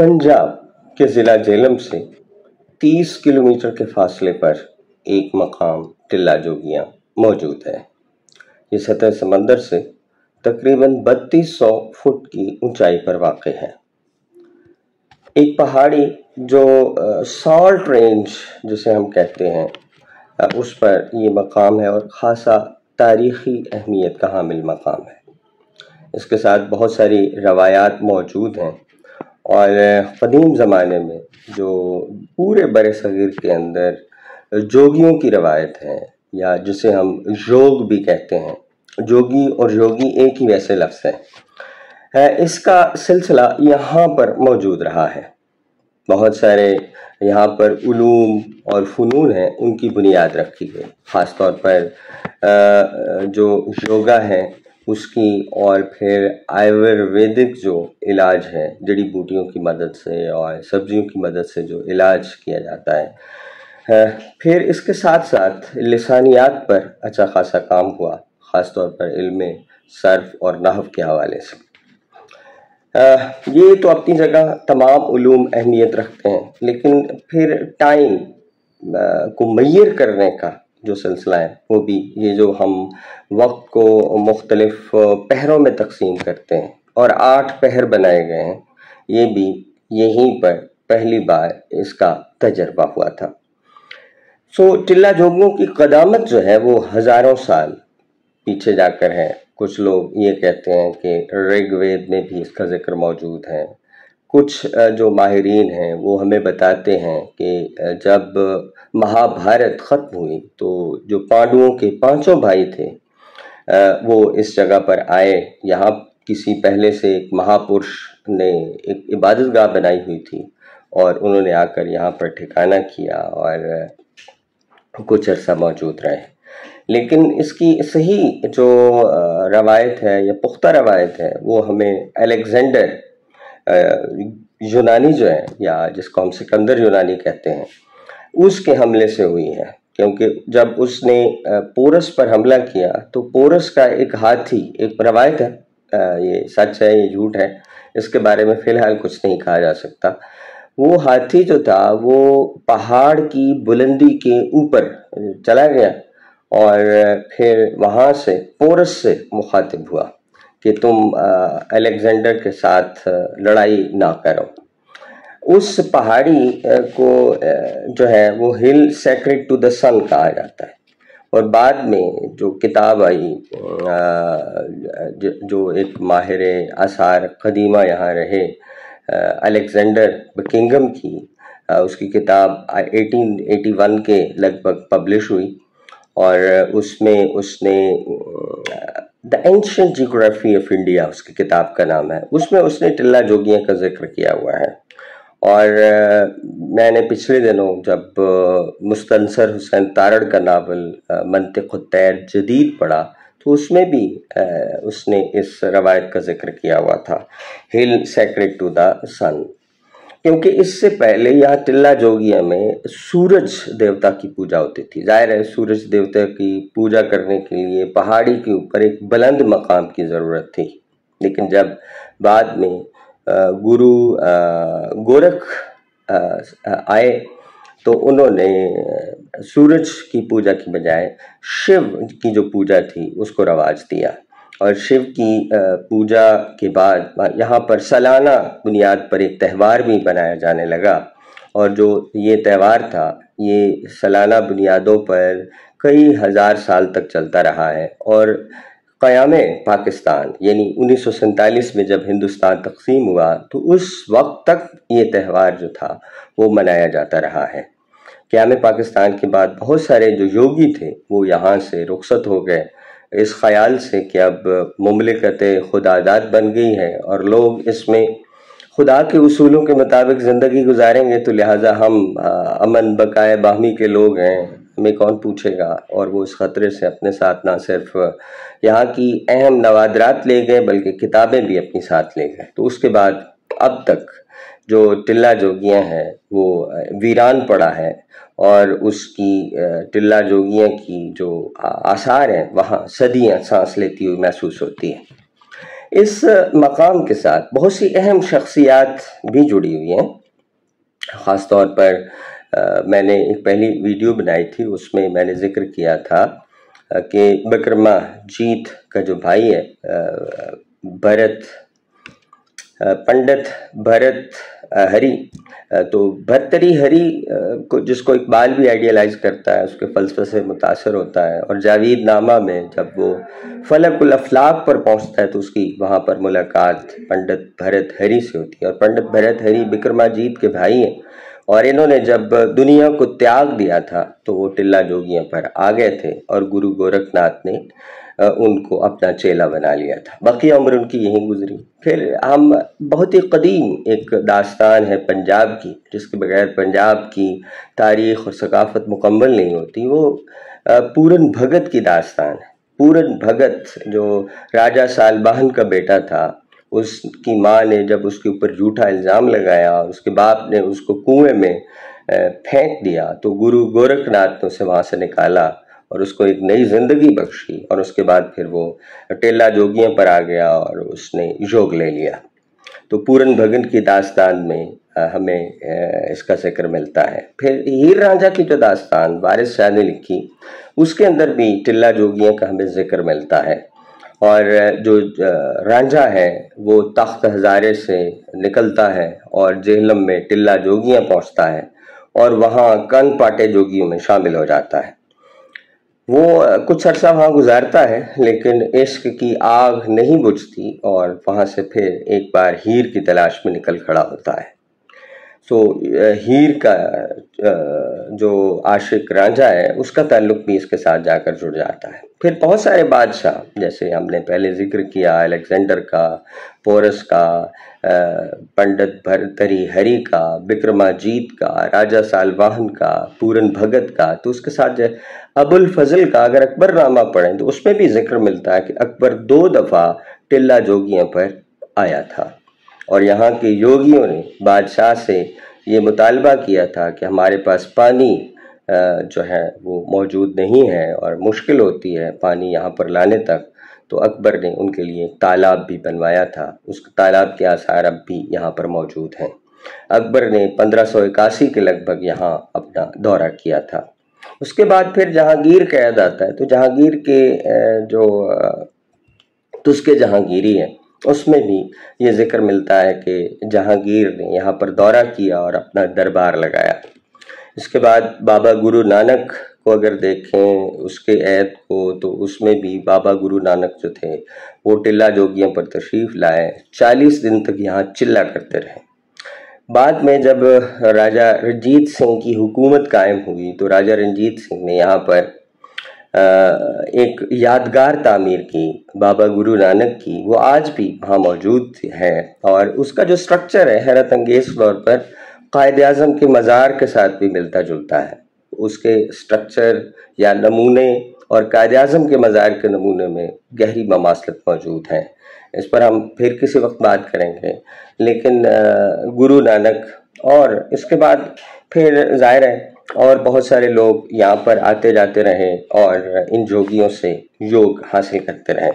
पंजाब के ज़िला झेलम से 30 किलोमीटर के फासले पर एक मकाम टिल्ला जोगियाँ मौजूद है। ये सतह समंदर से तकरीबन 3200 फुट की ऊंचाई पर वाक़ है। एक पहाड़ी जो सॉल्ट रेंज जिसे हम कहते हैं उस पर ये मकाम है और ख़ासा तारीख़ी अहमियत का हामिल मकाम है। इसके साथ बहुत सारी रवायात मौजूद हैं और क़दीम ज़माने में जो पूरे बरे-सग़ीर के अंदर जोगियों की रवायत है या जिसे हम योग भी कहते हैं, जोगी और योगी एक ही वैसे लफ्ज़ है, इसका सिलसिला यहाँ पर मौजूद रहा है। बहुत सारे यहाँ पर उलूम और फ़नून हैं, उनकी बुनियाद रखी गई। ख़ास तौर पर जो योगा है उसकी और फिर आयुर्वेदिक जो इलाज है, जड़ी बूटियों की मदद से और सब्जियों की मदद से जो इलाज किया जाता है, फिर इसके साथ साथ लिसानियात पर अच्छा खासा काम हुआ, ख़ास तौर पर इल्म सर्फ और नहव के हवाले से। ये तो अपनी जगह तमाम उलूम अहमियत रखते हैं, लेकिन फिर टाइम को मय्यर करने का जो सिलसिला है वो भी, ये जो हम वक्त को मुख्तलिफ पहरों में तकसीम करते हैं और 8 पहर बनाए गए हैं, ये भी यहीं पर पहली बार इसका तजर्बा हुआ था। टिल्ला जोगियों की क़दामत जो है वो हज़ारों साल पीछे जाकर है। कुछ लोग ये कहते हैं कि ऋग्वेद में भी इसका जिक्र मौजूद है। कुछ जो माहिरीन हैं वो हमें बताते हैं कि जब महाभारत ख़त्म हुई तो जो पांडवों के 5 भाई थे वो इस जगह पर आए। यहाँ किसी पहले से एक महापुरुष ने एक इबादतगाह बनाई हुई थी और उन्होंने आकर यहाँ पर ठिकाना किया और कुछ अरसा मौजूद रहे। लेकिन इसकी सही जो रवायत है या पुख्ता रवायत है वो हमें अलेक्जेंडर यूनानी जो है, या जिसको हम सिकंदर यूनानी कहते हैं, उसके हमले से हुई है। क्योंकि जब उसने पोरस पर हमला किया तो पोरस का एक हाथी, एक रवायत है, ये सच है ये झूठ है, इसके बारे में फ़िलहाल कुछ नहीं कहा जा सकता, वो हाथी जो था वो पहाड़ की बुलंदी के ऊपर चला गया और फिर वहाँ से पोरस से मुखातिब हुआ कि तुम अलेक्जेंडर के साथ लड़ाई ना करो। उस पहाड़ी को जो है वो हिल सेक्रेड टू द सन कहा जाता है। और बाद में जो किताब आई, जो एक माहिर आसार कदीमा यहाँ रहे, अलेक्जेंडर बकिंघम की, उसकी किताब 1881 के लगभग पब्लिश हुई और उसमें उसने the ancient geography of India उसकी किताब का नाम है, उसमें उसने टिल्ला जोगियाँ का जिक्र किया हुआ है। और मैंने पिछले दिनों जब मुस्तनसर हुसैन तारड़ का नावल मंतिक़-उत-तैर जदीद पढ़ा तो उसमें भी उसने इस रवायत का जिक्र किया हुआ था, हिल सेक्रेड टू द सन। क्योंकि इससे पहले यहाँ टिल्ला जोगिया में सूरज देवता की पूजा होती थी। जाहिर है सूरज देवता की पूजा करने के लिए पहाड़ी के ऊपर एक बुलंद मकाम की ज़रूरत थी। लेकिन जब बाद में गुरु गोरख आए तो उन्होंने सूरज की पूजा की बजाय शिव की जो पूजा थी उसको रवाज दिया और शिव की पूजा के बाद यहाँ पर सालाना बुनियाद पर एक त्यौहार भी बनाया जाने लगा। और जो ये त्यौहार था ये सालाना बुनियादों पर कई हज़ार साल तक चलता रहा है और क़यामे पाकिस्तान यानी 1947 में जब हिंदुस्तान तक़सीम हुआ तो उस वक्त तक ये त्यौहार जो था वो मनाया जाता रहा है। क़यामे पाकिस्तान के बाद बहुत सारे जो योगी थे वो यहाँ से रुखसत हो गए इस ख़याल से कि अब मुमलिकत खुदादाद बन गई है और लोग इसमें खुदा के उसूलों के मुताबिक ज़िंदगी गुजारेंगे तो लिहाजा हम अमन बकाए बाहमी के लोग हैं, हमें कौन पूछेगा। और वो इस ख़तरे से अपने साथ ना सिर्फ यहाँ की अहम नवादरात ले गए बल्कि किताबें भी अपनी साथ ले गए। तो उसके बाद अब तक जो टिल्ला जोगियाँ हैं वो वीरान पड़ा है और उसकी टिल्ला जोगियाँ की जो आसार हैं वहाँ सदियाँ सांस लेती हुई महसूस होती है। اس مقام کے ساتھ بہت سی اہم شخصیات بھی جڑی ہوئی ہیں. خاص طور پر میں نے ایک پہلی ویڈیو بنائی تھی، اس میں میں نے ذکر کیا تھا کہ بکرما جیت کا جو بھائی ہے پنڈت بھرت ہری، تو بھرتری ہری کو جس کو اقبال بھی آئیڈیلائز کرتا ہے، اس کے فلسفے سے متاثر ہوتا ہے، اور جاوید نامہ میں جب وہ فلک الافلاق پر پہنچتا ہے تو اس کی وہاں پر ملاقات پنڈت بھرت ہری سے ہوتی ہے. اور پنڈت بھرت ہری بکرما جیت کے بھائی ہیں، اور انہوں نے جب دنیا کو تیاگ دیا تھا تو وہ ٹلہ جوگیاں پر آ گئے تھے، اور گرو گورکھ ناتھ نے ان کو اپنا چیلا بنا لیا تھا. باقی عمر ان کی یہیں گزری. پھر ہم بہت ہی قدیم ایک داستان ہے پنجاب کی، جس کے بغیر پنجاب کی تاریخ اور ثقافت مکمل نہیں ہوتی، وہ پورن بھگت کی داستان ہے. پورن بھگت جو راجہ سالبان کا بیٹا تھا، اس کی ماں نے جب اس کے اوپر جھوٹا الزام لگایا اور اس کے باپ نے اس کو کنویں میں پھینک دیا، تو گرو گورکھ ناتھ نے اسے وہاں سے نکالا اور اس کو ایک نئی زندگی بخشی، اور اس کے بعد پھر وہ ٹیلا جوگیاں پر آ گیا اور اس نے یوگ لے لیا. تو پورن بھگت کی داستان میں ہمیں اس کا ذکر ملتا ہے. پھر ہیر رانجھا کی جو داستان وارث شاہ نے لکھی، اس کے اندر بھی ٹلہ جوگیاں کا ہمیں ذکر ملتا ہے. اور جو رانجھا ہے وہ تخت ہزارے سے نکلتا ہے اور جہلم میں ٹلہ جوگیاں پہنچتا ہے، اور وہاں کن پاٹے جوگیوں میں شامل ہو جاتا ہے. وہ کچھ عرصہ وہاں گزارتا ہے، لیکن عشق کی آگ نہیں بجھتی، اور وہاں سے پھر ایک بار ہیر کی تلاش میں نکل کھڑا ہوتا ہے. ہیر کا جو عاشق رانجھا ہے، اس کا تعلق بھی اس کے ساتھ جا کر جڑ جاتا ہے. پھر بہت سارے بادشاہ، جیسے ہم نے پہلے ذکر کیا الیگزینڈر کا، پورس کا، پنڈت بھرتری ہری کا، بکرما جیت کا، راجہ سالواہن کا، پورن بھگت کا، تو اس کے ساتھ جو ابو الفضل کا اگر اکبر نامہ پڑھیں تو اس میں بھی ذکر ملتا ہے کہ اکبر 2 دفعہ ٹلہ جوگیاں پر آیا تھا، اور یہاں کے یوگیوں نے بادشاہ سے یہ مطالبہ کیا تھا کہ ہمارے پاس پانی جو ہے وہ موجود نہیں ہے اور مشکل ہوتی ہے پانی یہاں پر لانے تک. تو اکبر نے ان کے لیے تالاب بھی بنوایا تھا. اس تالاب کے آثار اب بھی یہاں پر موجود ہیں. اکبر نے 1581 کے لگ بھگ یہاں اپنا دورہ کیا تھا. اس کے بعد پھر جہانگیر قید آتا ہے. تو جہانگیر کے جو تسکے جہانگیری ہے، اس میں بھی یہ ذکر ملتا ہے کہ جہانگیر نے یہاں پر دورہ کیا اور اپنا دربار لگایا. اس کے بعد بابا گرو نانک کو اگر دیکھیں اس کے عہد کو، تو اس میں بھی بابا گرو نانک جو تھے وہ ٹلہ جوگیاں پر تشریف لائے، 40 دن تک یہاں چلہ کرتے رہے. بعد میں جب راجہ رنجیت سنگھ کی حکومت قائم ہوئی تو راجہ رنجیت سنگھ نے یہاں پر ایک یادگار تعمیر کی بابا گرو نانک کی. وہ آج بھی وہاں موجود ہے، اور اس کا جو سٹرکچر ہے حیرت انگیز طور پر قائد اعظم کے مزار کے ساتھ بھی ملتا جلتا ہے. اس کے سٹرکچر یا نمونے اور قائد اعظم کے مزار کے نمونے میں گہری مماثلت موجود ہیں. اس پر ہم پھر کسی وقت بات کریں گے. لیکن گرو نانک اور اس کے بعد پھر ظاہر ہے اور بہت سارے لوگ یہاں پر آتے جاتے رہے اور ان جوگیوں سے یوگ حاصل کرتے رہے.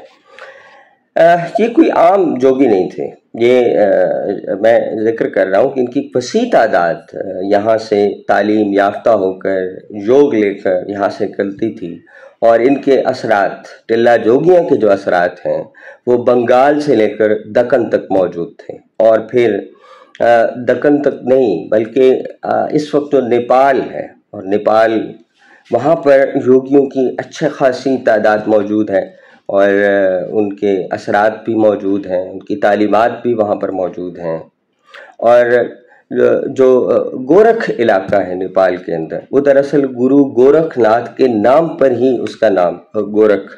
یہ کوئی عام جوگی نہیں تھے. یہ میں ذکر کر رہا ہوں کہ ان کی وسیع تعداد یہاں سے تعلیم یافتہ ہو کر یوگ لے کر یہاں سے نکلتی تھی، اور ان کے اثرات، ٹلہ جوگیاں کے جو اثرات ہیں وہ بنگال سے لے کر دکن تک موجود تھے. اور پھر دکن تک نہیں بلکہ اس وقت جو نیپال ہے، اور نیپال وہاں پر یوگیوں کی اچھے خاصی تعداد موجود ہے، اور ان کے اثرات بھی موجود ہیں، ان کی تعلیمات بھی وہاں پر موجود ہیں. اور جو گورکھ علاقہ ہے نیپال کے اندر، وہ دراصل گرو گورکھ ناتھ کے نام پر ہی اس کا نام گورکھ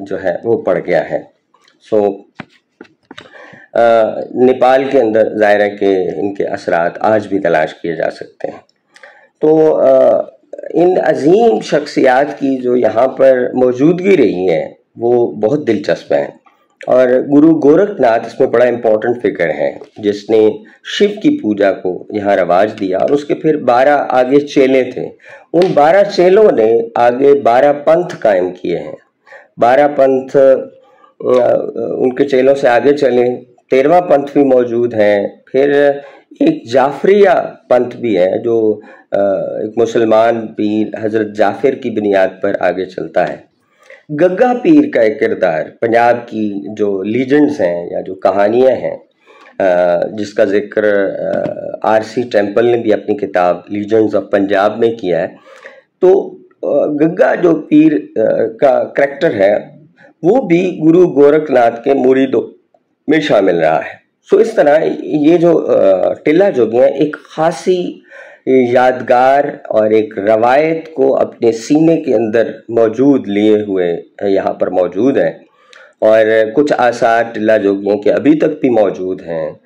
جو ہے وہ پڑ گیا ہے. نیپال کے اندر ظاہر ہے کہ ان کے اثرات آج بھی تلاش کیے جا سکتے ہیں. تو ان عظیم شخصیات کی جو یہاں پر موجودگی رہی ہے وہ بہت دلچسپ ہیں. اور گرو گورکھ ناتھ اس میں بڑا امپورٹنٹ فگر ہے، جس نے شیو کی پوجا کو یہاں رواج دیا. اور اس کے پھر 12 آگے چیلے تھے. ان 12 چیلوں نے آگے 12 پنتھ قائم کیے ہیں. 12 پنتھ उन के चेलों से आगे चले 13वां पंथ भी मौजूद है। फिर एक जाफरिया पंथ भी है जो एक मुसलमान पीर हज़रत जाफिर की बुनियाद पर आगे चलता है। गग्गा पीर का एक किरदार पंजाब की जो लीजेंड्स हैं या जो कहानियाँ हैं, जिसका जिक्र आरसी टेम्पल ने भी अपनी किताब लीजेंड्स ऑफ पंजाब में किया है। तो गग्गा जो पीर का करैक्टर है वो भी गुरु गोरखनाथ के मुरीदों में शामिल रहा है। सो इस तरह ये जो टिल्ला जोगियाँ एक खासी यादगार और एक रवायत को अपने सीने के अंदर मौजूद लिए हुए यहाँ पर मौजूद हैं, और कुछ आसार टिल्ला जोगियों के अभी तक भी मौजूद हैं,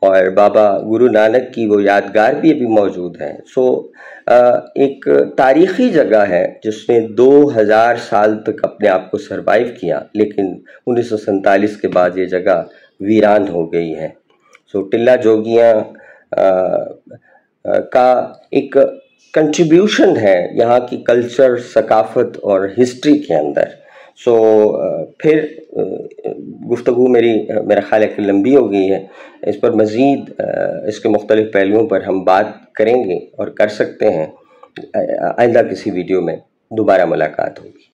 और बाबा गुरु नानक की वो यादगार भी अभी मौजूद है। सो एक तारीख़ी जगह है जिसने 2000 साल तक अपने आप को सरवाइव किया, लेकिन 1947 के बाद ये जगह वीरान हो गई है। सो टिल्ला जोगियाँ का एक कंट्रीब्यूशन है यहाँ की कल्चर, सकाफ़त और हिस्ट्री के अंदर। सो फिर गुफ्तगू मेरा ख्याल है कि लंबी हो गई है। इस पर मज़ीद इसके मुख्तलिफ़ पहलुओं पर हम बात करेंगे और कर सकते हैं। आइंदा किसी वीडियो में दोबारा मुलाकात होगी।